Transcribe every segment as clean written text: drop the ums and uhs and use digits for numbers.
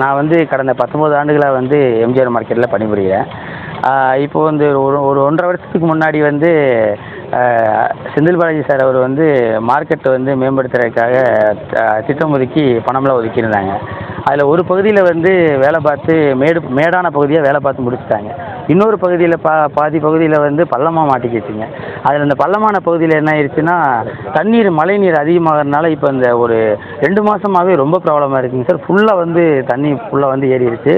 நான் வந்து கடந்த 19 ஆண்டுகளாக வந்து எம்ஜிஆர் மார்க்கெட்டில் பணிபுரிகிறேன். இப்போ வந்து ஒரு ஒரு 1 1/2 வருஷத்துக்கு முன்னாடி வந்து செந்தில் பாலாஜி சார் அவர் வந்து மார்க்கெட்டை வந்து மேம்படுத்துறதுக்காக திட்டம் ஒதுக்கி பணம்லாம் ஒதுக்கியிருந்தாங்க. அதில் ஒரு பகுதியில் வந்து வேலை பார்த்து மேடான பகுதியாக வேலை பார்த்து முடிச்சுட்டாங்க. இன்னொரு பகுதியில் பாதி பகுதியில் வந்து பள்ளமாக மாட்டிக்கிச்சுங்க. அதில் இந்த பள்ளமான பகுதியில் என்ன ஆயிடுச்சுன்னா, மழை நீர் அதிகமாகறதுனால இப்போ இந்த ஒரு 2 மாதமாகவே ரொம்ப ப்ராப்ளமாக இருக்குங்க சார். ஃபுல்லாக வந்து தண்ணி ஃபுல்லாக வந்து ஏறிடுச்சு.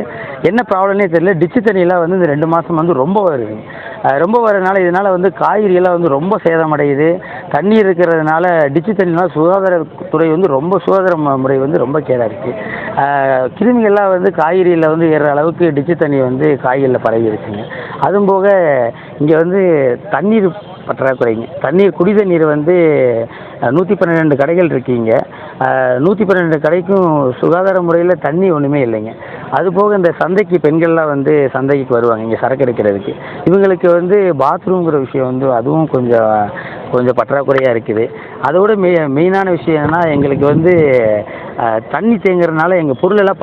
என்ன ப்ராப்ளம்னே தெரியல. டிச்சு தண்ணியெல்லாம் வந்து இந்த 2 மாதம் வந்து ரொம்ப வருது. ரொம்ப வரதுனால இதனால் வந்து காய்கறியெல்லாம் வந்து ரொம்ப சேதமடையுது. தண்ணீர் இருக்கிறதுனால டிச்சு தண்ணினால் சுகாதாரத்துறை வந்து ரொம்ப சுகாதார முறை வந்து ரொம்ப கேடாக இருக்குது. கிருமிகள்லாம் வந்து காய்கறியில் வந்து ஏறுற அளவுக்கு டிச்சு தண்ணி வந்து காய்கறியில் பரவிடுச்சுங்க. அதுவும் போக இங்கே வந்து தண்ணீர் பற்றாக்குறைங்க. குடி தண்ணீர் வந்து 112 கடைகள் இருக்குங்க. 112 கடைக்கும் சுகாதார முறையில் தண்ணி ஒன்றுமே இல்லைங்க. அதுபோக இந்த சந்தைக்கு பெண்கள்லாம் வந்து சந்தைக்கு வருவாங்க இங்கே சரக்கு எடுக்கிறதுக்கு. இவங்களுக்கு வந்து பாத்ரூம்ங்கிற விஷயம் வந்து அதுவும் கொஞ்சம் பற்றாக்குறையாக இருக்குது. அதோட மெயினான விஷயம் என்னன்னா, எங்களுக்கு வந்து தண்ணி தேங்குறதுனால எங்கள் பொருளெல்லாம்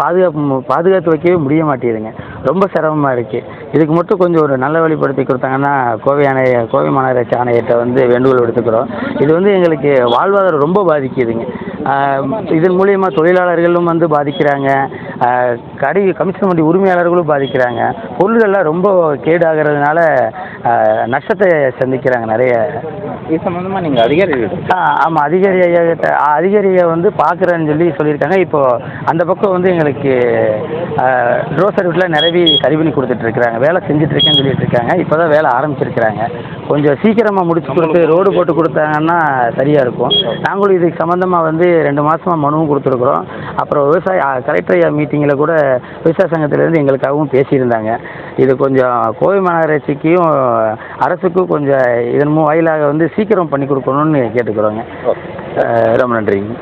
பாதுகாத்து வைக்கவே முடிய மாட்டேங்குதுங்க. ரொம்ப சிரமமாக இருக்குது. இதுக்கு மட்டும் கொஞ்சம் ஒரு நல்ல வழிப்படுத்தி கொடுத்தாங்கன்னா கோவை மாநகராட்சி ஆணையர்கிட்ட வந்து வேண்டுகோள் விடுத்துக்கிறோம். இது வந்து எங்களுக்கு வாழ்வாதாரம் ரொம்ப பாதிக்குதுங்க. இதன் மூலியமா தொழிலாளர்களும் வந்து பாதிக்கிறாங்க. கமிஷன் வண்டி உரிமையாளர்களும் பாதிக்கிறாங்க. பொருள்கள்லாம் ரொம்ப கேடாகிறதுனால நஷ்டத்தை சந்திக்கிறாங்க நிறைய. இது சம்மந்தமாக நீங்கள் ஆமாம், அதிகாரியை வந்து பார்க்குறேன்னு சொல்லியிருக்காங்க. இப்போது அந்த பக்கம் வந்து எங்களுக்கு ட்ரோ சர்வீஸில் நிரவி சரி பண்ணி கொடுத்துட்ருக்குறாங்க. வேலை செஞ்சுட்ருக்கேன்னு சொல்லிட்டு இருக்காங்க. இப்போ தான் வேலை ஆரம்பிச்சிருக்கிறாங்க. கொஞ்சம் சீக்கிரமாக முடிச்சு கொடுத்து ரோடு போட்டு கொடுத்தாங்கன்னா சரியாக இருக்கும். நாங்களும் இதுக்கு சம்மந்தமாக வந்து 2 மாதமாக மனுவும் கொடுத்துருக்குறோம். அப்புறம் கலெக்டர் ஐயா மீட்டிங்கில் கூட விவசாய சங்கத்திலேருந்து எங்களுக்காகவும் பேசியிருந்தாங்க. இது கொஞ்சம் கோவை மாநகராட்சிக்கும் அரசுக்கும் கொஞ்சம் இதன் வாயிலாக வந்து சீக்கிரம் பண்ணி கொடுக்கணும்னு கேட்டுக்கிறோங்க. ரொம்ப நன்றிங்க.